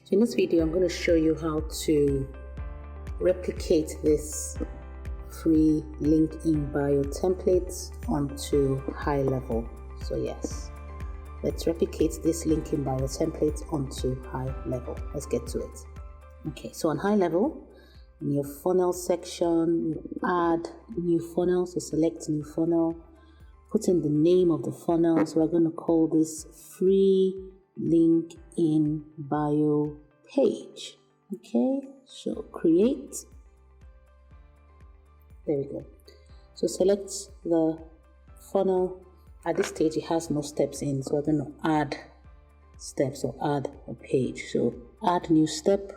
So in this video, I'm going to show you how to replicate this free link in bio templates onto HighLevel. So yes, let's replicate this link in bio template onto HighLevel. Let's get to it. Okay, so on HighLevel, in your funnel section, you add new funnel. So select new funnel, put in the name of the funnel. So we're going to call this free link in bio page. Okay, so create. There we go. So select the funnel. At this stage, it has no steps in, so we're going to add steps or add a page. So add new step,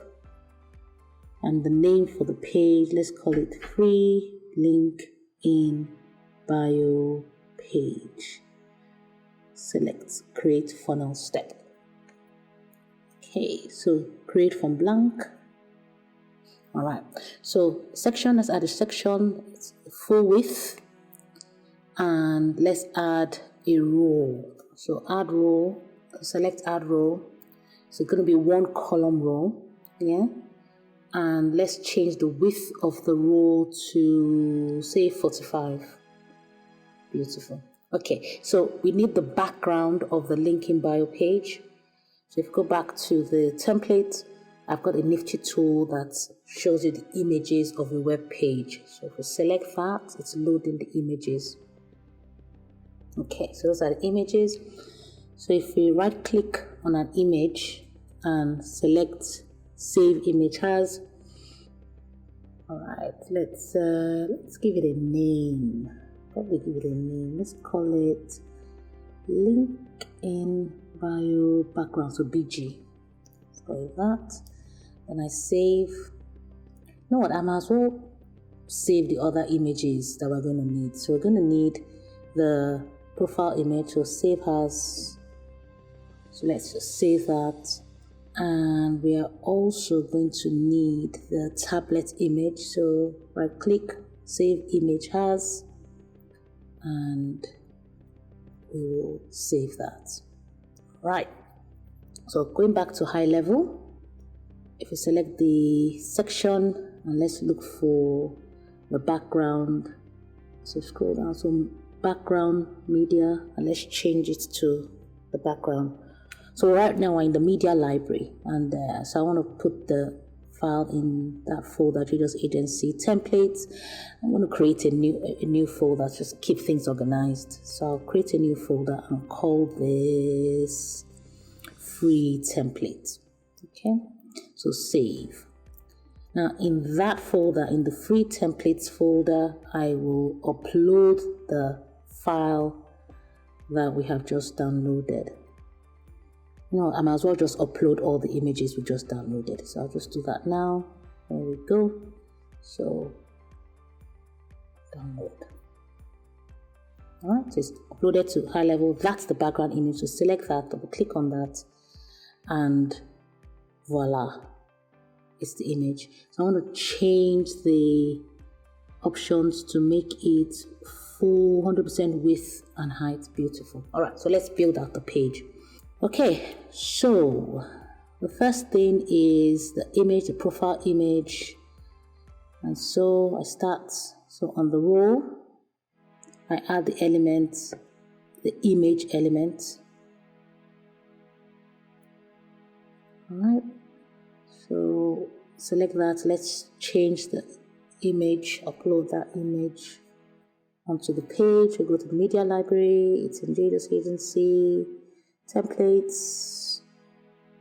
and the name for the page, let's call it free link in bio page. Select create funnel step. Okay, so create from blank. All right, so section, let's add a section, it's full width, and let's add a row. So add row, select add row. So it's going to be one column row, yeah, and let's change the width of the row to say 45. Beautiful. Okay, so we need the background of the link in bio page. So if you go back to the template, I've got a nifty tool that shows you the images of a web page. So if we select that, it's loading the images. Okay, so those are the images. So if we right click on an image and select save image as, all right, let's give it a name. Probably give it a name. Let's call it link in bio background, so BG. Let's call it that. Then I save. You know what? I might as well save the other images that we're going to need. So we're going to need the profile image. So save as. So let's just save that. And we are also going to need the tablet image. So right click, save image as, and we will save that. Right. So going back to HighLevel, if we select the section and let's look for the background. So scroll down, so background media, and let's change it to the background. So right now we're in the media library, and so I want to put the file in that folder, Jados agency templates. I'm going to create a new folder, just keep things organized. So I'll create a new folder and call this free template. Okay, so save. Now in that folder, in the free templates folder, I will upload the file that we have just downloaded. No, I might as well just upload all the images we just downloaded. So I'll just do that now. There we go. So download. All right, so it's uploaded to HighLevel. That's the background image. So select that, double click on that, and voila, it's the image. So I want to change the options to make it full 100% width and height. Beautiful. All right, so let's build out the page. Okay, so the first thing is the image, the profile image. And so I start, so on the row, I add the element, the image element. All right, so select that. Let's change the image, upload that image onto the page. We go to the media library, it's in Jados agency. Templates,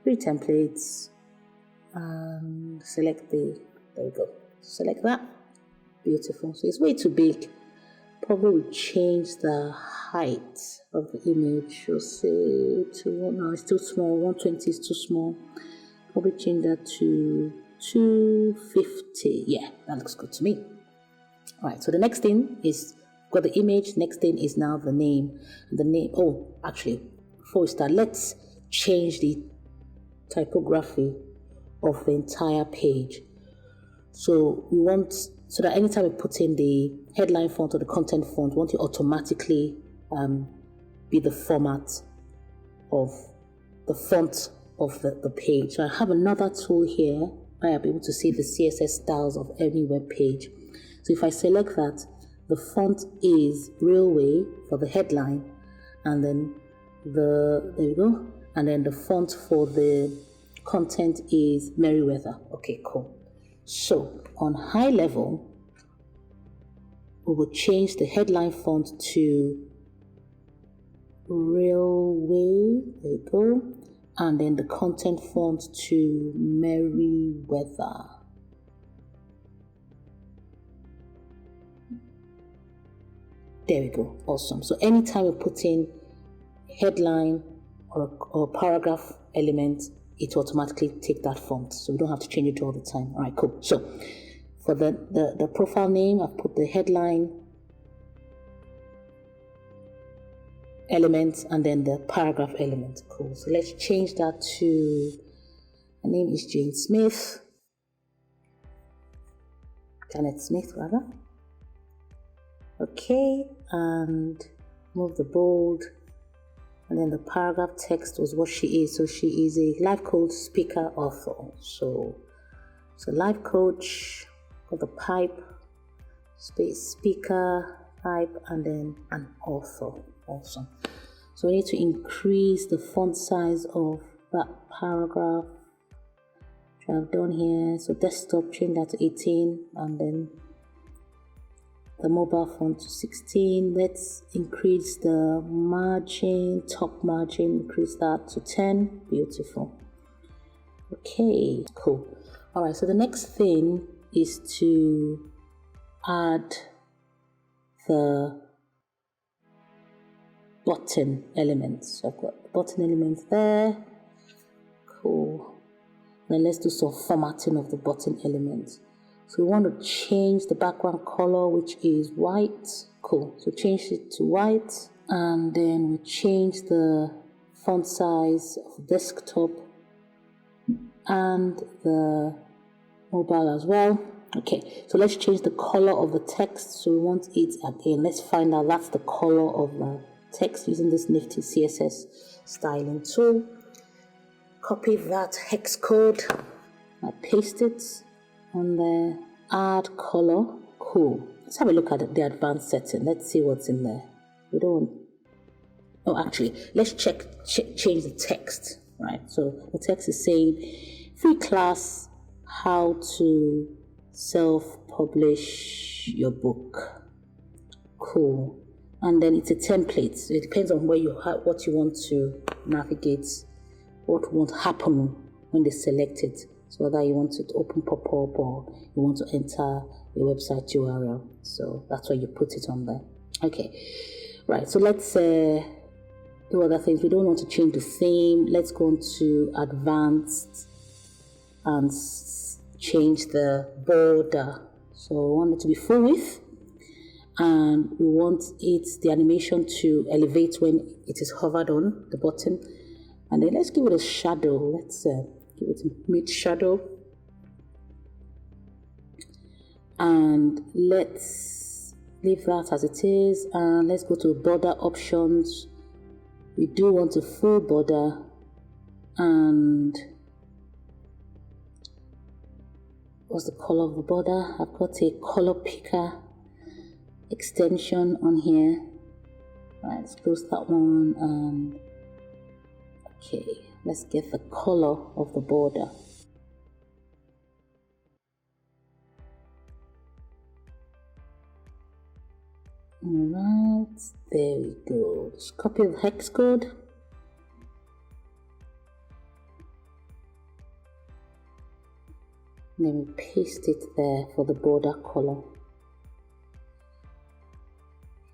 free templates, and select there we go. Select that. Beautiful. So it's way too big. Probably will change the height of the image. We'll say no, it's too small. 120 is too small. Probably change that to 250. Yeah, that looks good to me. All right, so the next thing is, got the image. Next thing is now the name. The name, oh, actually, before we start, let's change the typography of the entire page. So we want, so that anytime we put in the headline font or the content font, we want it automatically be the format of the font of the page. So I have another tool here where I'll be able to see the CSS styles of any web page. So if I select that, the font is Railway for the headline, and then there we go, and then the font for the content is Merriweather. Okay, cool. So on HighLevel, we will change the headline font to Railway, there we go, and then the content font to Merriweather. There we go. Awesome. So anytime you put in headline or paragraph element, it will automatically take that font. So we don't have to change it all the time. All right, cool. So for the profile name, I've put the headline element and then the paragraph element. Cool. So let's change that to, her name is Janet Smith, rather. Okay, and move the bold, and then the paragraph text was what she is. So she is a life coach, speaker, author. So life coach, got the pipe, space, speaker, pipe, and then an author. Awesome. So we need to increase the font size of that paragraph, which I've done here. So desktop, change that to 18, and then the mobile font to 16. Let's increase the margin, top margin, increase that to 10. Beautiful. Okay, cool. All right, so the next thing is to add the button elements. So I've got the button elements there. Cool. Then let's do some formatting of the button elements. So we want to change the background color, which is white. Cool. So change it to white, and then we change the font size of desktop and the mobile as well. Okay, so let's change the color of the text. So we want it again. Let's find out that's the color of the text using this nifty CSS styling tool. Copy that hex code. I paste it on the add color. Cool. Let's have a look at the advanced setting. Let's see what's in there. We don't want, oh, actually, let's change the text, right? So the text is saying free class, how to self-publish your book. Cool. And then it's a template. So it depends on where what you want to navigate, what won't happen when they select it. So whether you want it to open pop-up or you want to enter your website URL. So that's why you put it on there. Okay, right. So let's do other things. We don't want to change the theme. Let's go on to advanced and change the border. So we want it to be full width, and we want the animation to elevate when it is hovered on the button. And then let's give it a shadow. Let's give it a mid shadow, and let's leave that as it is. And let's go to border options. We do want a full border, and what's the color of the border? I've got a color picker extension on here. Right, let's close that one, and okay, let's get the color of the border. Alright, there we go. Just copy the hex code. And then we paste it there for the border color.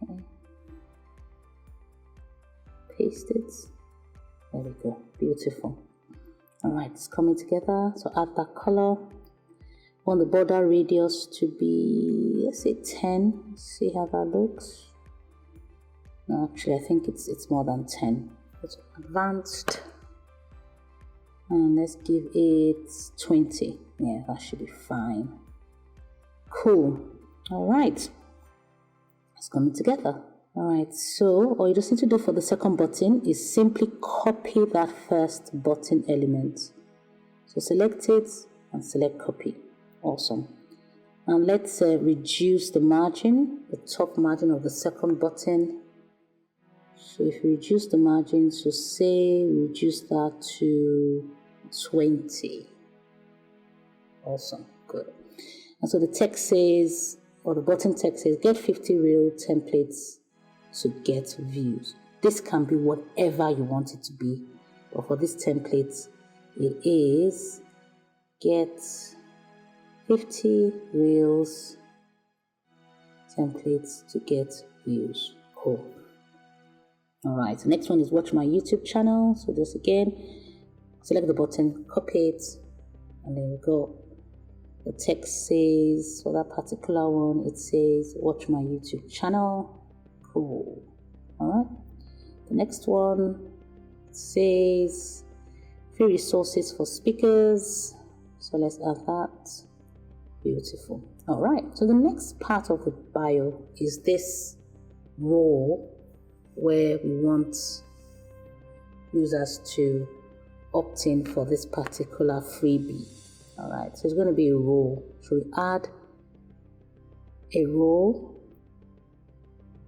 Okay. Paste it. There we go. Beautiful. Alright, it's coming together. So add that color. I want the border radius to be, let's say 10. Let's see how that looks. No, actually, I think it's more than 10. It's advanced. And let's give it 20. Yeah, that should be fine. Cool. Alright. It's coming together. All right, so all you just need to do for the second button is simply copy that first button element. So select it and select copy. Awesome. And let's reduce the margin, the top margin of the second button. So if you reduce the margin, so say reduce that to 20. Awesome, good. And so the text says, or the button text says, get 50 real templates to get views. This can be whatever you want it to be, but for this template, it is get 50 reels templates to get views. Cool. All right, the next one is watch my YouTube channel. So just again, select the button, copy it, and there we go. The text says, for that particular one, it says watch my YouTube channel. Cool. All right. The next one says free resources for speakers. So let's add that. Beautiful. All right. So the next part of the bio is this row where we want users to opt in for this particular freebie. All right. So it's going to be a row. So we add a row.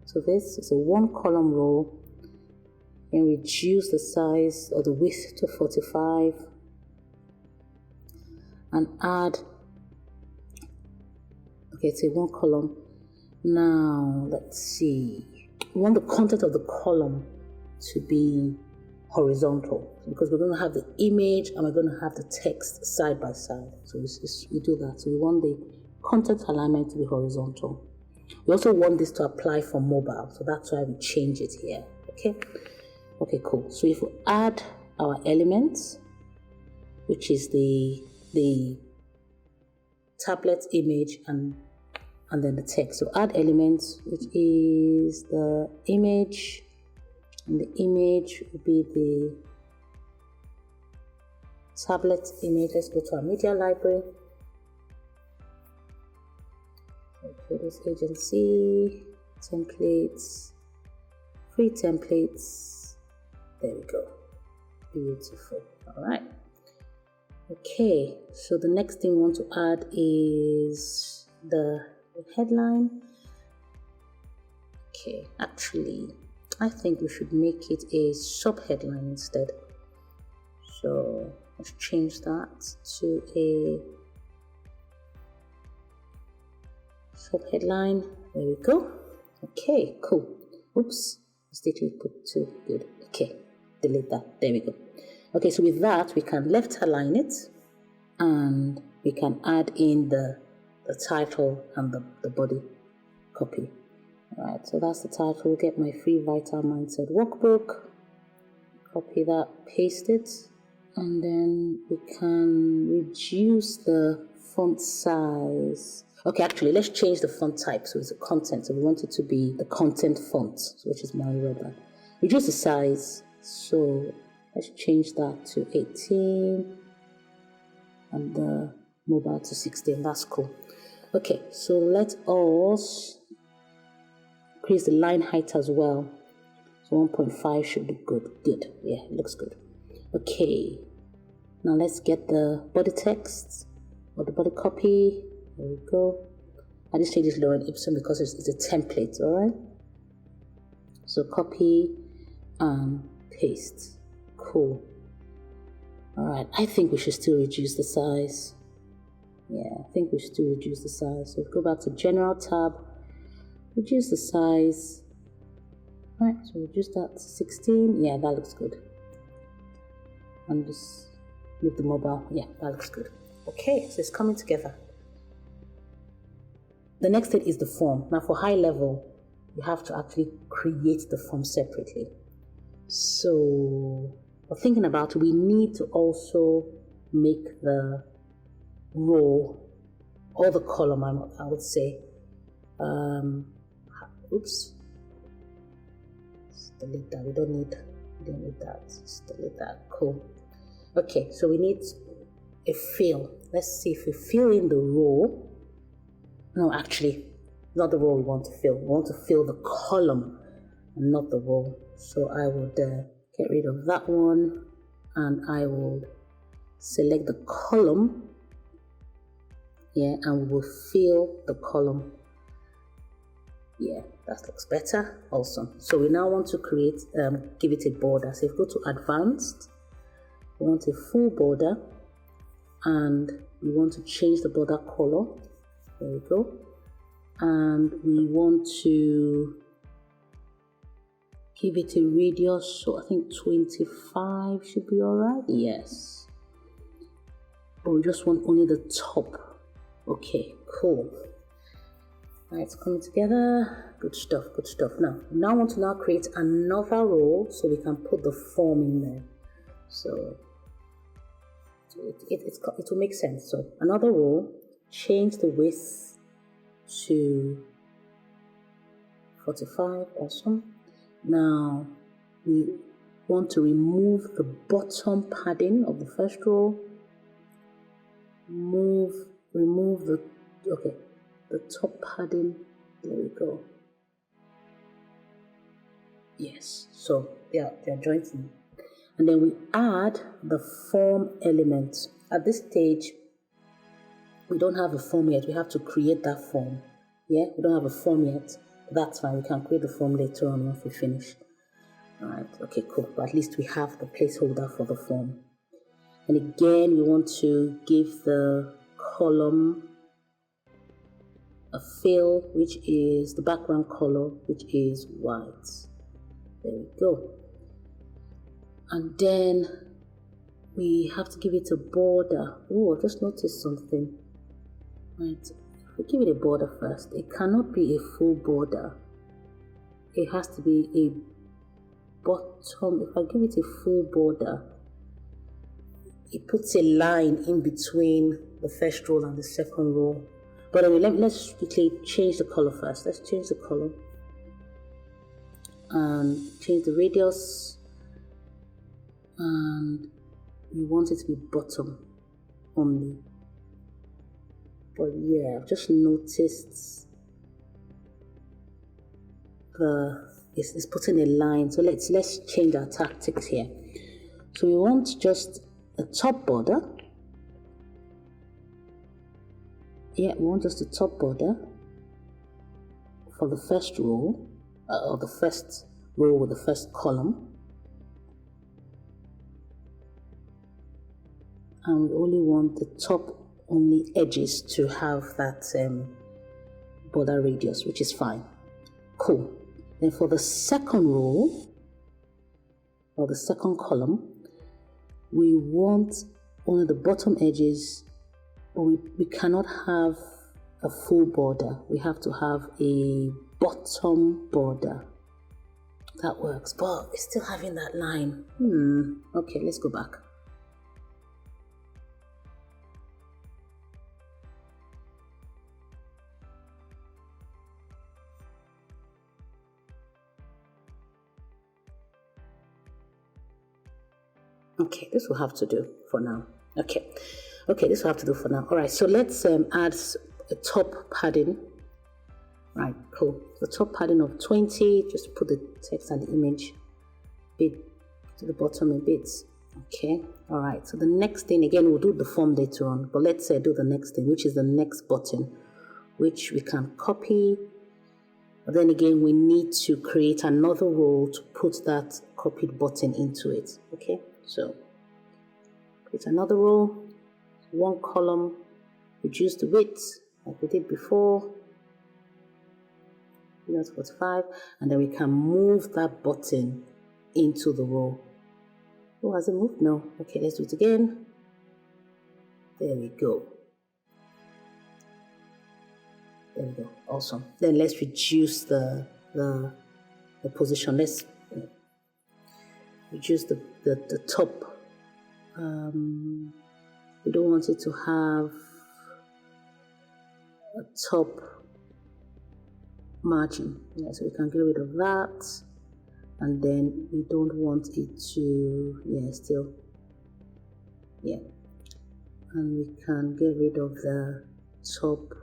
So this is a one column row, and reduce the size or the width to 45 and add, okay, it's a one column. Now let's see, we want the content of the column to be horizontal because we're going to have the image and we're going to have the text side by side. So we do that. So we want the content alignment to be horizontal. We also want this to apply for mobile, so that's why we change it here. Okay, cool. So if we add our elements, which is the tablet image and then the text. So add elements, which is the image, and the image will be the tablet image. Let's go to our media library. Jados agency, templates, free templates. There we go. Beautiful. All right. Okay, so the next thing we want to add is the headline. Okay, actually, I think we should make it a sub-headline instead. So let's change that to a sub-headline. There we go. Okay, cool. Oops, mistakenly put two. Good. Okay, delete that. There we go. Okay, so with that, we can left align it and we can add in the title and the body copy. All right, so that's the title. Get my free Vital Mindset workbook. Copy that, paste it, and then we can reduce the font size. Okay, actually, let's change the font type. So it's a content. So we want it to be the content font, which is my rubber. Reduce the size. So let's change that to 18 and the mobile to 16. That's cool. Okay, so let us increase the line height as well. So 1.5 should be good. Good. Yeah, it looks good. Okay. Now let's get the body text or the body copy. There we go. I just change this Lorem Ipsum because it's a template, all right? So copy and paste. Cool. All right, I think we should still reduce the size. Yeah, I think we should still reduce the size. So go back to General tab, reduce the size. All right, so reduce that to 16. Yeah, that looks good. And just make the mobile. Yeah, that looks good. Okay, so it's coming together. The next thing is the form. Now for HighLevel, you have to actually create the form separately. So we're thinking about it, we need to also make the row or the column, I would say. Oops. Just delete that. We don't need that. Just delete that. Cool. Okay, so we need a fill. Let's see if we fill in the row. No, actually, not the row we want to fill. We want to fill the column. and not the row. So I would get rid of that one, and I will select the column, yeah, and we will fill the column. Yeah, that looks better. Awesome. So we now want to create, give it a border. So if we go to advanced, we want a full border, and we want to change the border color. There we go. And we want to give it a radius, so I think 25 should be all right. Yes. But we just want only the top. Okay, cool. All right, it's coming together. Good stuff, good stuff. Now I want to now create another row so we can put the form in there. So it will make sense. So another row, change the width to 45. Awesome. Now we want to remove the bottom padding of the first row. Remove the top padding. There we go. Yes, so they're jointing. And then we add the form element. At this stage, we don't have a form yet. We have to create that form. Yeah, we don't have a form yet. That's fine. We can create the form later on once we finish. All right. Okay, cool. But at least we have the placeholder for the form. And again, we want to give the column a fill, which is the background color, which is white. There we go. And then we have to give it a border. Oh, I just noticed something. Right. If we give it a border first, it cannot be a full border. It has to be a bottom. If I give it a full border, it puts a line in between the first row and the second row. But anyway, let's quickly change the color first. Let's change the color and change the radius, and we want it to be bottom only. But yeah, I've just noticed it's putting a line. So let's change our tactics here. So we want just a top border. Yeah, we want just the top border for the first row, or the first row with the first column. And we only want the top only edges to have that border radius, which is fine. Cool. Then for the second row, or the second column, we want only the bottom edges, but we cannot have a full border. We have to have a bottom border. That works, but it's still having that line. Okay, let's go back. Okay, this will have to do for now. Okay, this will have to do for now. All right, so let's add a top padding. Right, cool. The top padding of 20, just put the text and the image bit to the bottom a bit. Okay, all right. So the next thing, again, we'll do the form later on, but let's do the next thing, which is the next button, which we can copy. But then again, we need to create another row to put that copied button into it. Okay, so create another row, one column, reduce the width like we did before. 45, and then we can move that button into the row. Oh, has it moved? No. Okay, let's do it again. There we go. There we go. Awesome. Then let's reduce the position. Let's reduce the top. We don't want it to have a top margin. Yeah, so we can get rid of that. And then we don't want it to, and we can get rid of the top.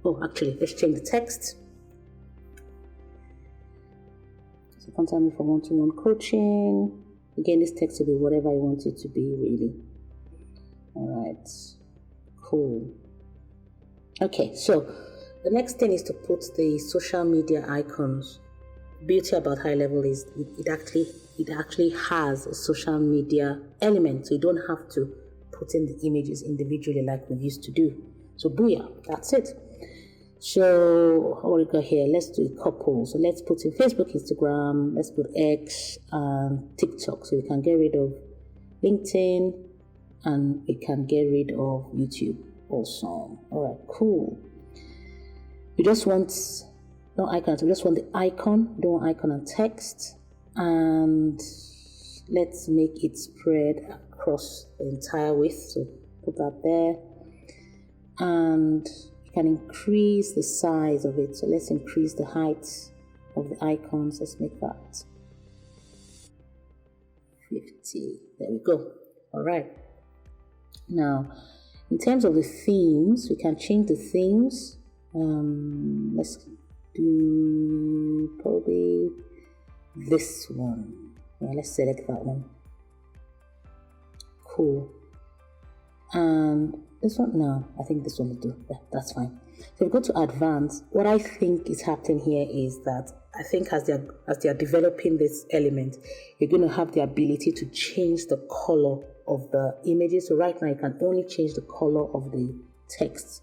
Oh, actually, let's change the text. So contact me for one-to-one coaching. Again, this text will be whatever I want it to be, really. All right, cool. Okay, so the next thing is to put the social media icons. Beauty about HighLevel is it actually has a social media element, so you don't have to put in the images individually like we used to do. So booyah, that's it. So what we got here? Let's do a couple. So let's put in Facebook, Instagram, let's put X and TikTok. So we can get rid of LinkedIn and we can get rid of YouTube also. All right, cool. We just want no icons. We just want the icon. Don't want icon and text. And let's make it spread across the entire width. So put that there. And you can increase the size of it. So let's increase the height of the icons. Let's make that 50. There we go. All right. Now, in terms of the themes, we can change the themes. Let's do probably this one. Yeah, let's select that one. Cool. And this one, no, I think this one will do. Yeah, that's fine. So we go to advanced. What I think is happening here is that I think as they are developing this element, you're going to have the ability to change the color of the images. So right now you can only change the color of the text.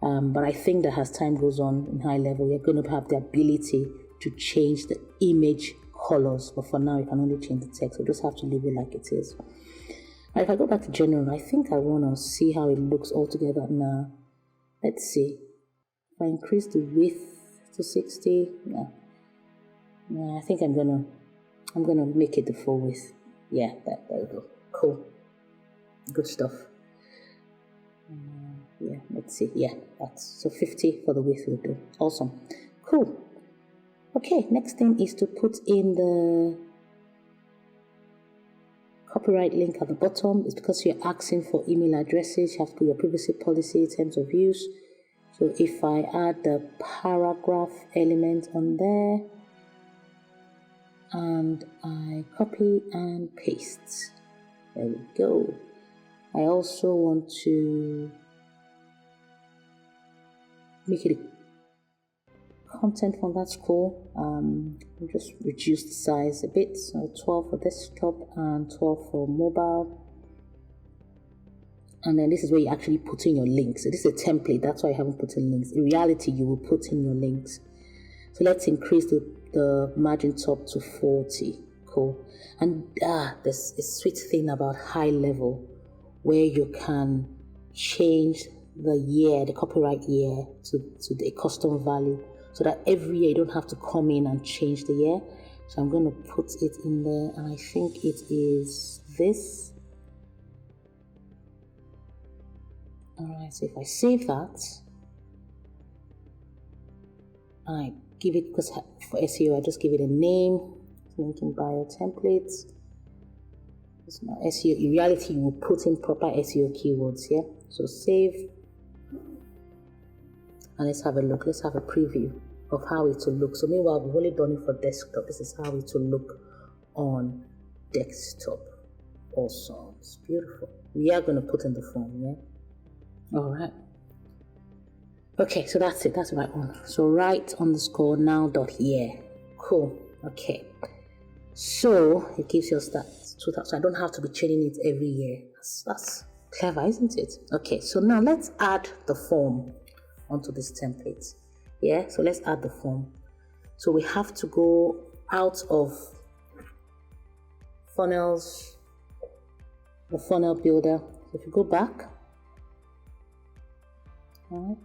But I think that as time goes on in HighLevel, you're going to have the ability to change the image colors. But for now, you can only change the text. So you just have to leave it like it is. If I go back to general, I think I want to see how it looks all together now. Let's see. If I increase the width to 60, I think I'm gonna make it the full width. Yeah, there you go. Cool. Good stuff. Yeah, let's see. Yeah, that's so 50 for the width will do. Awesome. Cool. Okay, next thing is to put in the copyright link at the bottom. It's because you're asking for email addresses. You have to put your privacy policy, terms of use. So if I add the paragraph element on there and I copy and paste, there we go. I also want to make it a content font. That's cool. I'll just reduce the size a bit. So 12 for desktop and 12 for mobile. And then this is where you actually put in your links. So this is a template. That's why I haven't put in links. In reality, you will put in your links. So let's increase the margin top to 40. Cool. And there's a sweet thing about HighLevel where you can change the year, the copyright year to the custom value, so that every year you don't have to come in and change the year. So I'm going to put it in there, and I think it is this. Alright, so if I save that, I give it, because for SEO I just give it a name, linking bio templates. It's not SEO. In reality, you will put in proper SEO keywords here. So save, and let's have a look. Let's have a preview of how it will look. So meanwhile, we've only done it for desktop. This is how it will look on desktop. Also, it's beautiful. We are going to put in the form, yeah. All right. Okay, so that's it. That's the right one. So right_now.here. Cool. Okay. So it gives you a start. So I don't have to be changing it every year. That's clever, isn't it? Okay, so now let's add the form onto this template. Yeah, so let's add the form. So we have to go out of funnels, the funnel builder. So if you go back, all right,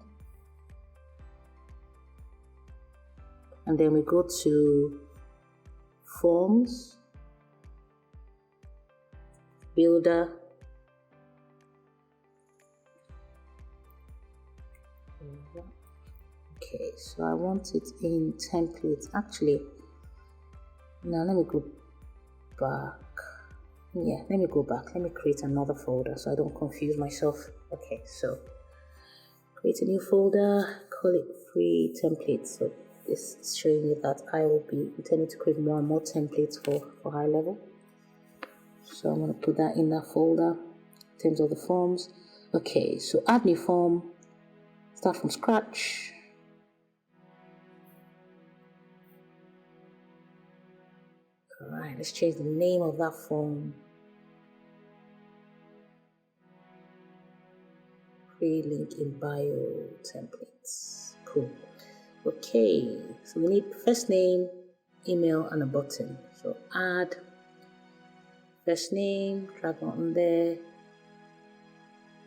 and then we go to forms, builder, okay, so I want it in templates. Actually, now let me go back. Yeah, let me go back. Let me create another folder so I don't confuse myself. Okay, so create a new folder, call it free templates. So is showing you that I will be intending to create more and more templates for HighLevel. So I'm going to put that in that folder in terms of the forms. Okay, so add new form, start from scratch. All right, let's change the name of that form. Free link in bio templates. Cool. Okay, so we need first name, email, and a button. So add first name, drag it on there,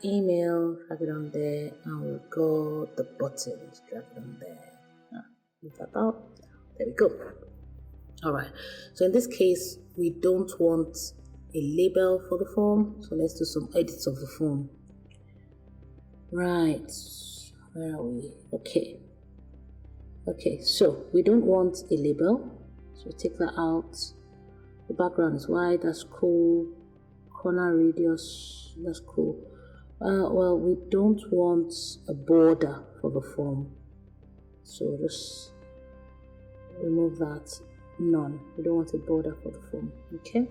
email, drag it on there, and we've got the buttons, drag it on there. Move that out. There we go. All right, so in this case, we don't want a label for the form, so let's do some edits of the form. Right, where are we? Okay, so we don't want a label, so take that out. The background is white, that's cool. Corner radius, that's cool. Well, we don't want a border for the form, so just remove that. None. We don't want a border for the form. Okay.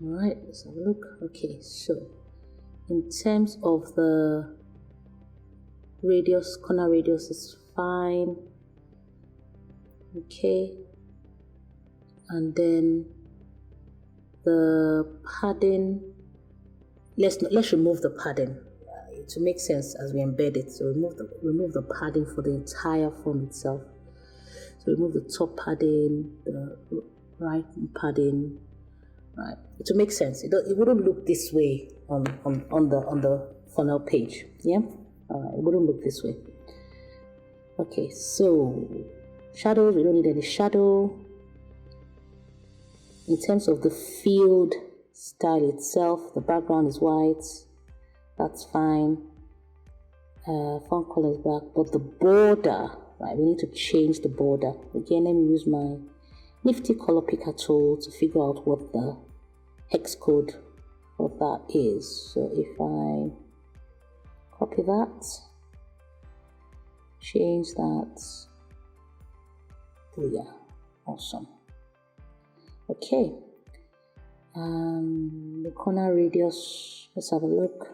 All right, let's have a look. Okay, so in terms of the radius, corner radius is fine. Okay, and then the padding, let's remove the padding to make sense as we embed it. So remove the padding for the entire form itself. So remove the top padding, the right padding, right? To make sense, it wouldn't look this way on the funnel page. Yeah, it wouldn't look this way. Okay, so shadows, we don't need any shadow. In terms of the field style itself, the background is white. That's fine. Font color is black, but the border, right? We need to change the border. Again, let me use my nifty color picker tool to figure out what the hex code for that is. So if I copy that, change that, oh yeah, awesome. Okay, the corner radius, let's have a look.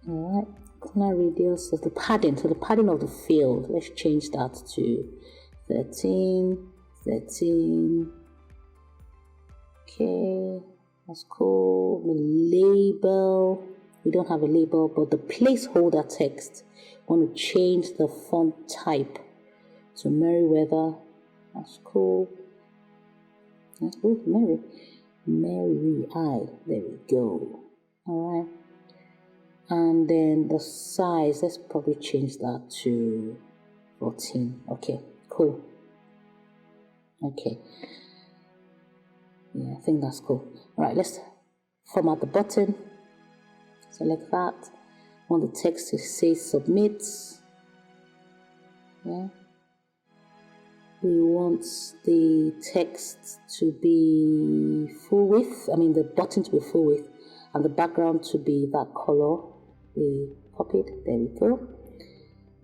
All right, corner radius is the padding. So the padding of the field, let's change that to 13. Okay, that's cool. The label, we don't have a label, but the placeholder text, I want to change the font type to Merriweather. That's cool. That's cool. Mary I. There we go. All right. And then the size, let's probably change that to 14. Okay, cool. Okay. Yeah, I think that's cool. All right, let's format the button. Select that. I want the text to say submit. Yeah. We want the text to be full width. I mean, the button to be full width, and the background to be that color we copied. There we go.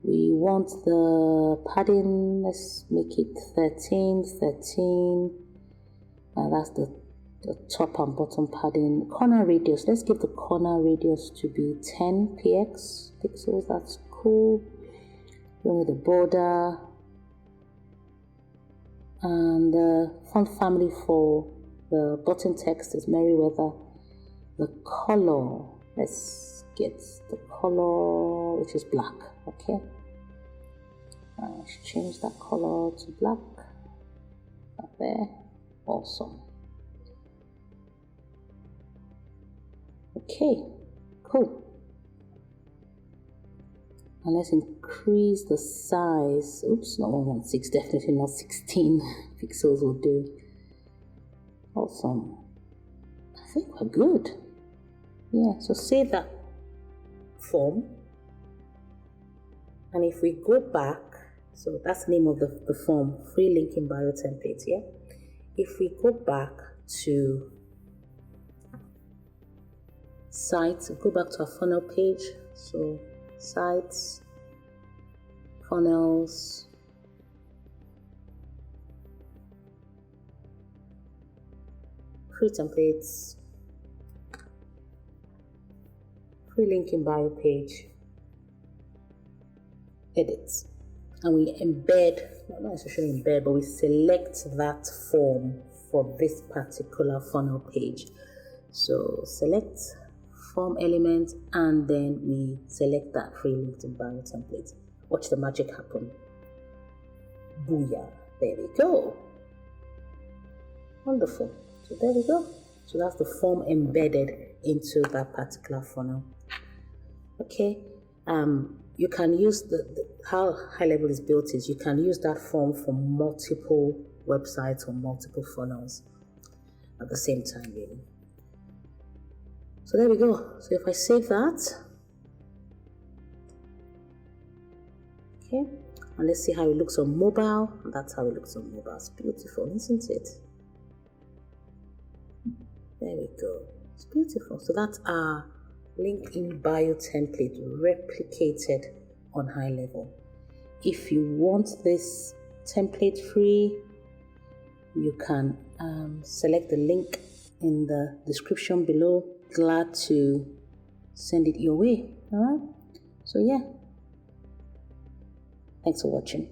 We want the padding, let's make it 13. That's the top and bottom padding. Corner radius, let's give the corner radius to be 10 pixels. That's cool. Then with the border, and the font family for the button text is Merriweather. The color, let's get the color which is black. Okay, let's change that color to black. Up there, awesome. Okay, cool. And let's increase the size. Oops, not 116, definitely not 16 pixels will do. Awesome. I think we're good. Yeah, so save that form. And if we go back, so that's the name of the form, free link in bio template, yeah? If we go back to sites. Go back to our funnel page. So sites, funnels, free templates, free link in bio page, edit. And we embed, not necessarily embed, but we select that form for this particular funnel page. So select form element, and then we select that free link in bio template. Watch the magic happen. Booyah. There we go. Wonderful. So there we go. So that's the form embedded into that particular funnel. Okay. You can use how HighLevel is built is you can use that form for multiple websites or multiple funnels at the same time, really. So there we go. So if I save that, okay, and let's see how it looks on mobile. And that's how it looks on mobile. It's beautiful, isn't it? There we go. It's beautiful. So that's our link in bio template replicated on HighLevel. If you want this template free, you can select the link in the description below. Glad to send it your way. All right. So yeah. Thanks for watching.